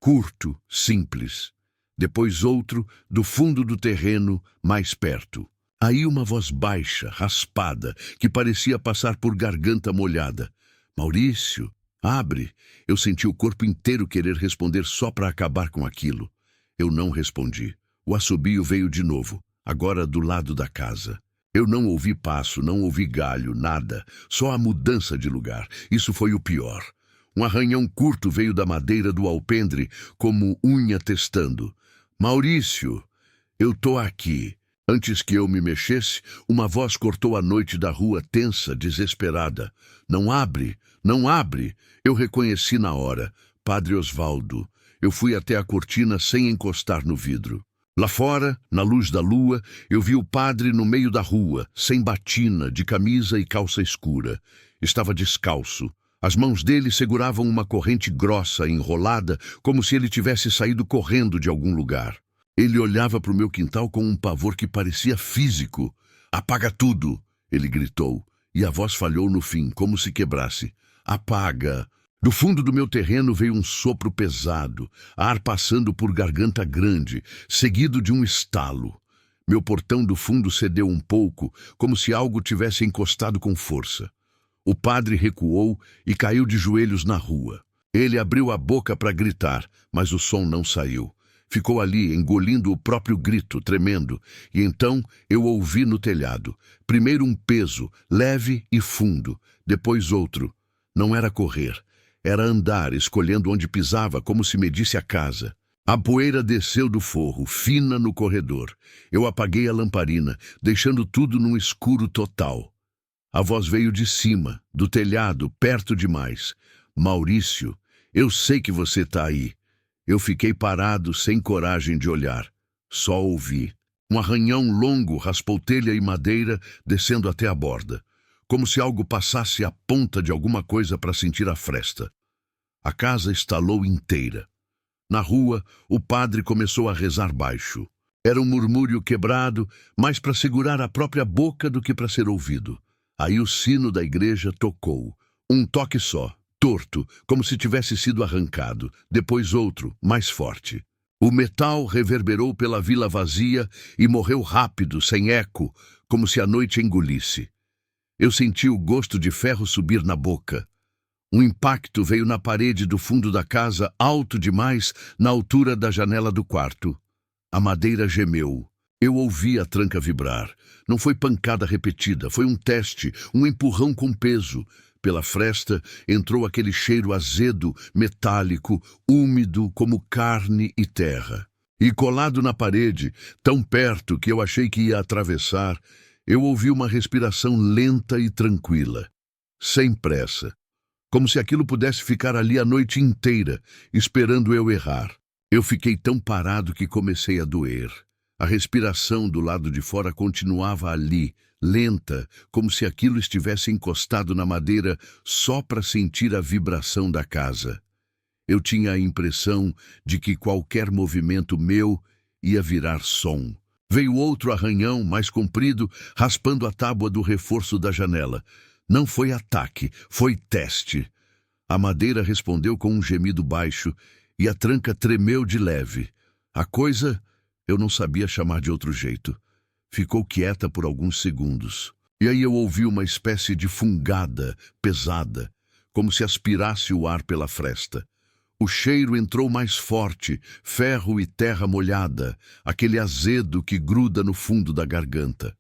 Curto, simples. Depois outro, do fundo do terreno, mais perto. Aí uma voz baixa, raspada, que parecia passar por garganta molhada. Maurício, abre. Eu senti o corpo inteiro querer responder só para acabar com aquilo. Eu não respondi. O assobio veio de novo, agora do lado da casa. Eu não ouvi passo, não ouvi galho, nada. Só a mudança de lugar. Isso foi o pior. Um arranhão curto veio da madeira do alpendre, como unha testando. Maurício, eu tô aqui. Antes que eu me mexesse, uma voz cortou a noite da rua tensa, desesperada. Não abre, não abre. Eu reconheci na hora. Padre Osvaldo. Eu fui até a cortina sem encostar no vidro. Lá fora, na luz da lua, eu vi o padre no meio da rua, sem batina, de camisa e calça escura. Estava descalço. As mãos dele seguravam uma corrente grossa, enrolada, como se ele tivesse saído correndo de algum lugar. Ele olhava para o meu quintal com um pavor que parecia físico. Apaga tudo, ele gritou, e a voz falhou no fim, como se quebrasse. Apaga. Do fundo do meu terreno veio um sopro pesado, ar passando por garganta grande, seguido de um estalo. Meu portão do fundo cedeu um pouco, como se algo tivesse encostado com força. O padre recuou e caiu de joelhos na rua. Ele abriu a boca para gritar, mas o som não saiu. Ficou ali, engolindo o próprio grito, tremendo, e então eu ouvi no telhado. Primeiro um peso, leve e fundo, depois outro. Não era correr, era andar, escolhendo onde pisava, como se medisse a casa. A poeira desceu do forro, fina no corredor. Eu apaguei a lamparina, deixando tudo num escuro total. A voz veio de cima, do telhado, perto demais. Maurício, eu sei que você está aí. Eu fiquei parado, sem coragem de olhar. Só ouvi. Um arranhão longo raspou telha e madeira, descendo até a borda. Como se algo passasse a ponta de alguma coisa para sentir a fresta. A casa estalou inteira. Na rua, o padre começou a rezar baixo. Era um murmúrio quebrado, mais para segurar a própria boca do que para ser ouvido. Aí o sino da igreja tocou. Um toque só, torto, como se tivesse sido arrancado. Depois outro, mais forte. O metal reverberou pela vila vazia e morreu rápido, sem eco, como se a noite engolisse. Eu senti o gosto de ferro subir na boca. Um impacto veio na parede do fundo da casa, alto demais, na altura da janela do quarto. A madeira gemeu. Eu ouvi a tranca vibrar. Não foi pancada repetida, foi um teste, um empurrão com peso. Pela fresta entrou aquele cheiro azedo, metálico, úmido como carne e terra. E colado na parede, tão perto que eu achei que ia atravessar, eu ouvi uma respiração lenta e tranquila, sem pressa. Como se aquilo pudesse ficar ali a noite inteira, esperando eu errar. Eu fiquei tão parado que comecei a doer. A respiração do lado de fora continuava ali, lenta, como se aquilo estivesse encostado na madeira só para sentir a vibração da casa. Eu tinha a impressão de que qualquer movimento meu ia virar som. Veio outro arranhão, mais comprido, raspando a tábua do reforço da janela. Não foi ataque, foi teste. A madeira respondeu com um gemido baixo e a tranca tremeu de leve. A coisa, eu não sabia chamar de outro jeito. Ficou quieta por alguns segundos. E aí eu ouvi uma espécie de fungada, pesada, como se aspirasse o ar pela fresta. O cheiro entrou mais forte, ferro e terra molhada, aquele azedo que gruda no fundo da garganta.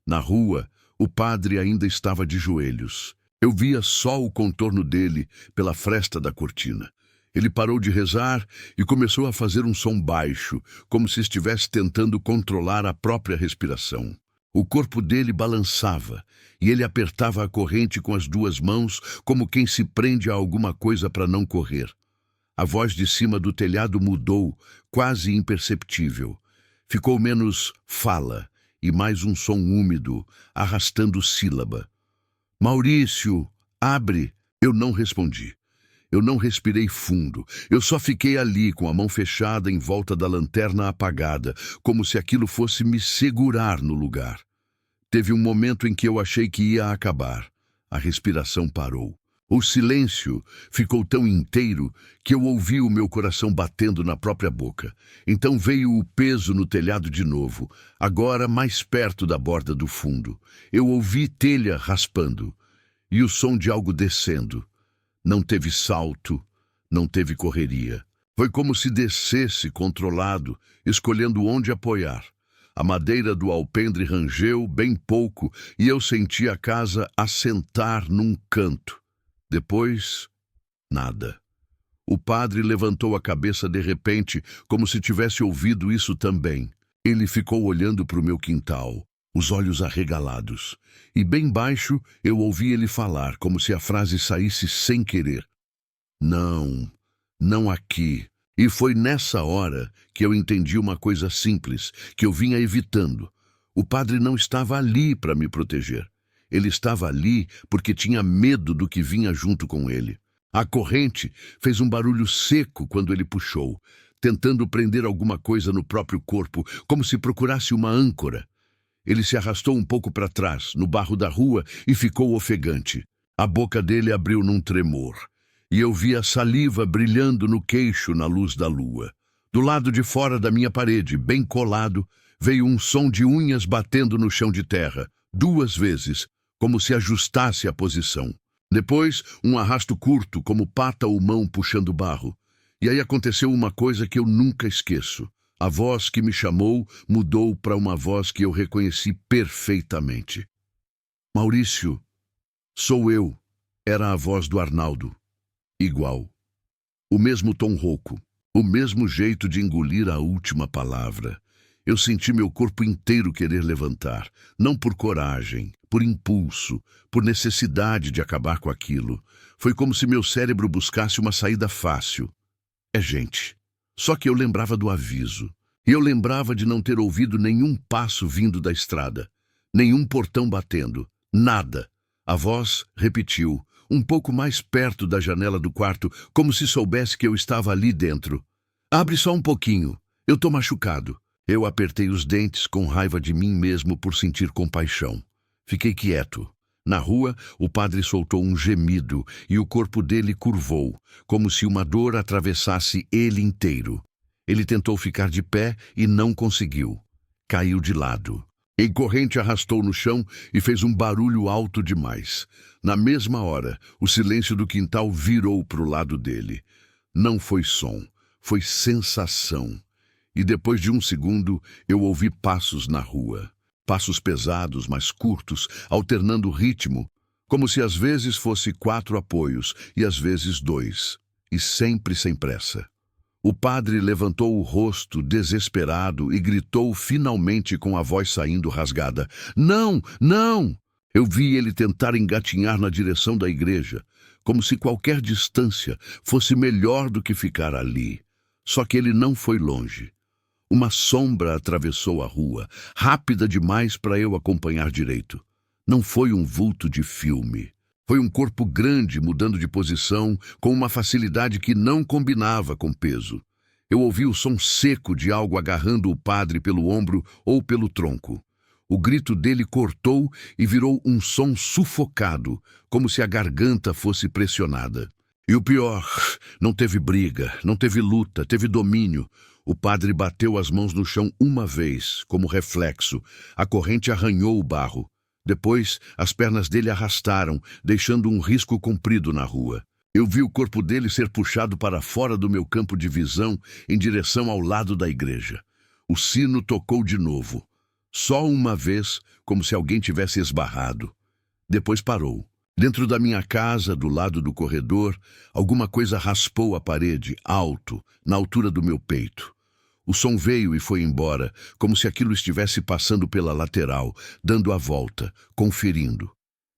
Na rua, o padre ainda estava de joelhos. Eu via só o contorno dele pela fresta da cortina. Ele parou de rezar e começou a fazer um som baixo, como se estivesse tentando controlar a própria respiração. O corpo dele balançava e ele apertava a corrente com as duas mãos, como quem se prende a alguma coisa para não correr. A voz de cima do telhado mudou, quase imperceptível. Ficou menos fala e mais um som úmido, arrastando sílaba. Maurício, abre! Eu não respondi. Eu não respirei fundo. Eu só fiquei ali, com a mão fechada em volta da lanterna apagada, como se aquilo fosse me segurar no lugar. Teve um momento em que eu achei que ia acabar. A respiração parou. O silêncio ficou tão inteiro que eu ouvi o meu coração batendo na própria boca. Então veio o peso no telhado de novo, agora mais perto da borda do fundo. Eu ouvi telha raspando e o som de algo descendo. Não teve salto, não teve correria. Foi como se descesse controlado, escolhendo onde apoiar. A madeira do alpendre rangeu bem pouco e eu senti a casa assentar num canto. Depois, nada. O padre levantou a cabeça de repente, como se tivesse ouvido isso também. Ele ficou olhando para o meu quintal, os olhos arregalados. E bem baixo eu ouvi ele falar, como se a frase saísse sem querer. Não, não aqui. E foi nessa hora que eu entendi uma coisa simples, que eu vinha evitando. O padre não estava ali para me proteger. Ele estava ali porque tinha medo do que vinha junto com ele. A corrente fez um barulho seco quando ele puxou, tentando prender alguma coisa no próprio corpo, como se procurasse uma âncora. Ele se arrastou um pouco para trás, no barro da rua, e ficou ofegante. A boca dele abriu num tremor, e eu vi a saliva brilhando no queixo na luz da lua. Do lado de fora da minha parede, bem colado, veio um som de unhas batendo no chão de terra, 2 vezes, como se ajustasse a posição. Depois, um arrasto curto, como pata ou mão puxando barro. E aí aconteceu uma coisa que eu nunca esqueço. A voz que me chamou mudou para uma voz que eu reconheci perfeitamente. Maurício, sou eu. Era a voz do Arnaldo. Igual. O mesmo tom rouco. O mesmo jeito de engolir a última palavra. Eu senti meu corpo inteiro querer levantar. Não por coragem, por impulso, por necessidade de acabar com aquilo. Foi como se meu cérebro buscasse uma saída fácil. É gente. Só que eu lembrava do aviso. E eu lembrava de não ter ouvido nenhum passo vindo da estrada. Nenhum portão batendo. Nada. A voz repetiu, um pouco mais perto da janela do quarto, como se soubesse que eu estava ali dentro. Abre só um pouquinho. Eu tô machucado. Eu apertei os dentes com raiva de mim mesmo por sentir compaixão. Fiquei quieto. Na rua, o padre soltou um gemido e o corpo dele curvou, como se uma dor atravessasse ele inteiro. Ele tentou ficar de pé e não conseguiu. Caiu de lado. Em corrente arrastou no chão e fez um barulho alto demais. Na mesma hora, o silêncio do quintal virou para o lado dele. Não foi som, foi sensação. E depois de um segundo, eu ouvi passos na rua. Passos pesados, mas curtos, alternando ritmo, como se às vezes fosse 4 apoios e às vezes 2, e sempre sem pressa. O padre levantou o rosto, desesperado, e gritou finalmente com a voz saindo rasgada. Não, não! Eu vi ele tentar engatinhar na direção da igreja, como se qualquer distância fosse melhor do que ficar ali. Só que ele não foi longe. Uma sombra atravessou a rua, rápida demais para eu acompanhar direito. Não foi um vulto de filme. Foi um corpo grande mudando de posição com uma facilidade que não combinava com peso. Eu ouvi o som seco de algo agarrando o padre pelo ombro ou pelo tronco. O grito dele cortou e virou um som sufocado, como se a garganta fosse pressionada. E o pior, não teve briga, não teve luta, teve domínio. O padre bateu as mãos no chão uma vez, como reflexo. A corrente arranhou o barro. Depois, as pernas dele arrastaram, deixando um risco comprido na rua. Eu vi o corpo dele ser puxado para fora do meu campo de visão, em direção ao lado da igreja. O sino tocou de novo. Só uma vez, como se alguém tivesse esbarrado. Depois parou. Dentro da minha casa, do lado do corredor, alguma coisa raspou a parede, alto, na altura do meu peito. O som veio e foi embora, como se aquilo estivesse passando pela lateral, dando a volta, conferindo.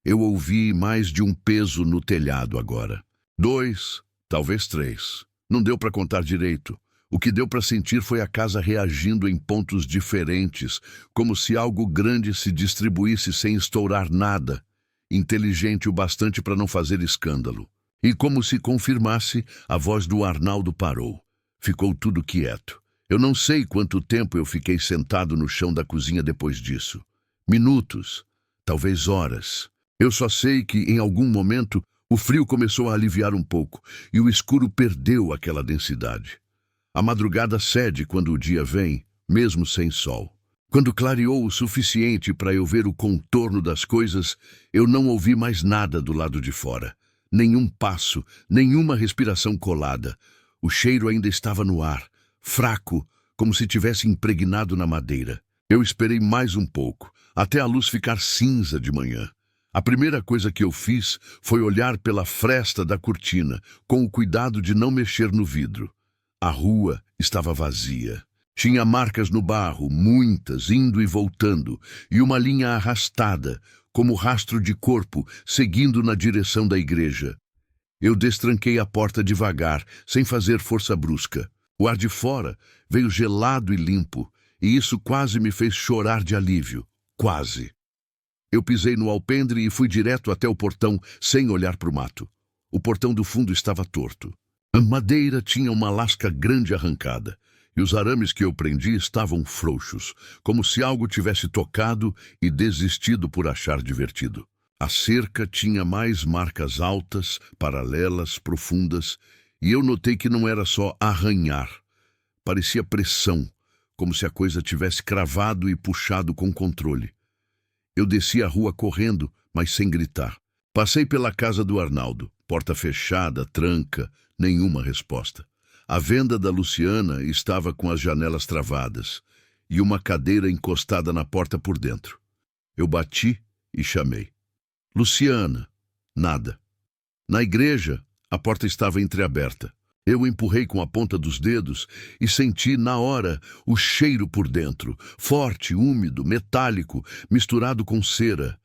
Eu ouvi mais de um peso no telhado agora. 2, talvez 3. Não deu para contar direito. O que deu para sentir foi a casa reagindo em pontos diferentes, como se algo grande se distribuísse sem estourar nada, inteligente o bastante para não fazer escândalo. E como se confirmasse, a voz do Arnaldo parou. Ficou tudo quieto. Eu não sei quanto tempo eu fiquei sentado no chão da cozinha depois disso. Minutos, talvez horas. Eu só sei que, em algum momento, o frio começou a aliviar um pouco e o escuro perdeu aquela densidade. A madrugada cede quando o dia vem, mesmo sem sol. Quando clareou o suficiente para eu ver o contorno das coisas, eu não ouvi mais nada do lado de fora. Nenhum passo, nenhuma respiração colada. O cheiro ainda estava no ar, fraco, como se tivesse impregnado na madeira. Eu esperei mais um pouco, até a luz ficar cinza de manhã. A primeira coisa que eu fiz foi olhar pela fresta da cortina, com o cuidado de não mexer no vidro. A rua estava vazia. Tinha marcas no barro, muitas, indo e voltando, e uma linha arrastada, como rastro de corpo, seguindo na direção da igreja. Eu destranquei a porta devagar, sem fazer força brusca. O ar de fora veio gelado e limpo, e isso quase me fez chorar de alívio. Quase. Eu pisei no alpendre e fui direto até o portão, sem olhar para o mato. O portão do fundo estava torto. A madeira tinha uma lasca grande arrancada, e os arames que eu prendi estavam frouxos, como se algo tivesse tocado e desistido por achar divertido. A cerca tinha mais marcas altas, paralelas, profundas, e eu notei que não era só arranhar. Parecia pressão, como se a coisa tivesse cravado e puxado com controle. Eu desci a rua correndo, mas sem gritar. Passei pela casa do Arnaldo. Porta fechada, tranca, nenhuma resposta. A venda da Luciana estava com as janelas travadas e uma cadeira encostada na porta por dentro. Eu bati e chamei. Luciana. Nada. Na igreja, a porta estava entreaberta. Eu empurrei com a ponta dos dedos e senti, na hora, o cheiro por dentro, forte, úmido, metálico, misturado com cera.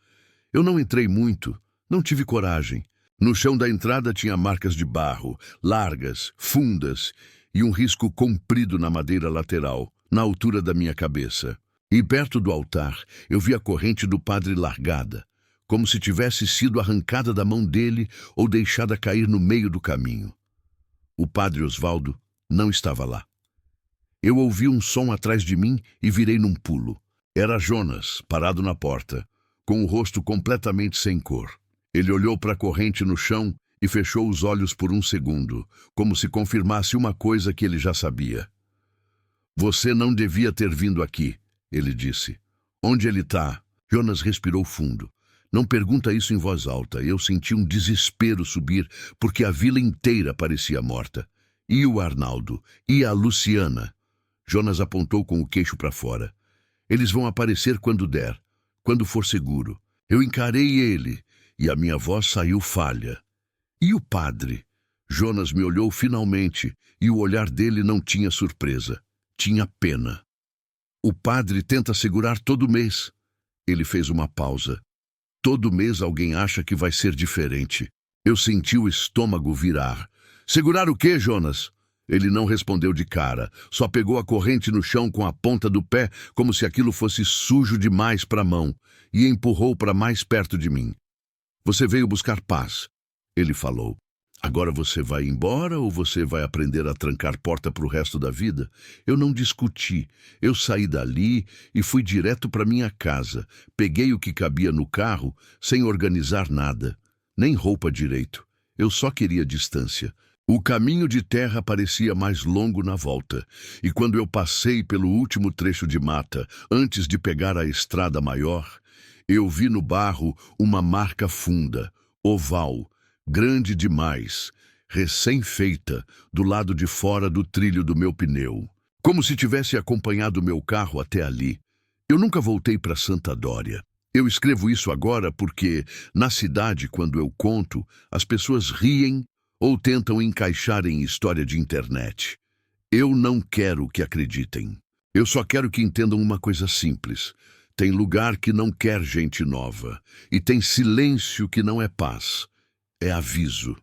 Eu não entrei muito, não tive coragem. No chão da entrada tinha marcas de barro, largas, fundas, e um risco comprido na madeira lateral, na altura da minha cabeça. E perto do altar, eu vi a corrente do padre largada, como se tivesse sido arrancada da mão dele ou deixada cair no meio do caminho. O padre Osvaldo não estava lá. Eu ouvi um som atrás de mim e virei num pulo. Era Jonas, parado na porta, com o rosto completamente sem cor. Ele olhou para a corrente no chão e fechou os olhos por um segundo, como se confirmasse uma coisa que ele já sabia. Você não devia ter vindo aqui, ele disse. Onde ele está? Jonas respirou fundo. Não pergunta isso em voz alta. Eu senti um desespero subir, porque a vila inteira parecia morta. E o Arnaldo? E a Luciana? Jonas apontou com o queixo para fora. Eles vão aparecer quando der, quando for seguro. Eu encarei ele, e a minha voz saiu falha. E o padre? Jonas me olhou finalmente, e o olhar dele não tinha surpresa. Tinha pena. O padre tenta segurar todo mês. Ele fez uma pausa. Todo mês alguém acha que vai ser diferente. Eu senti o estômago virar. Segurar o quê, Jonas? Ele não respondeu de cara. Só pegou a corrente no chão com a ponta do pé, como se aquilo fosse sujo demais para a mão, e empurrou para mais perto de mim. Você veio buscar paz, ele falou. Agora você vai embora ou você vai aprender a trancar porta para o resto da vida? Eu não discuti. Eu saí dali e fui direto para minha casa. Peguei o que cabia no carro, sem organizar nada. Nem roupa direito. Eu só queria distância. O caminho de terra parecia mais longo na volta. E quando eu passei pelo último trecho de mata, antes de pegar a estrada maior, eu vi no barro uma marca funda, oval, grande demais, recém-feita, do lado de fora do trilho do meu pneu. Como se tivesse acompanhado meu carro até ali. Eu nunca voltei para Santa Dória. Eu escrevo isso agora porque, na cidade, quando eu conto, as pessoas riem ou tentam encaixar em história de internet. Eu não quero que acreditem. Eu só quero que entendam uma coisa simples. Tem lugar que não quer gente nova. E tem silêncio que não é paz. É aviso.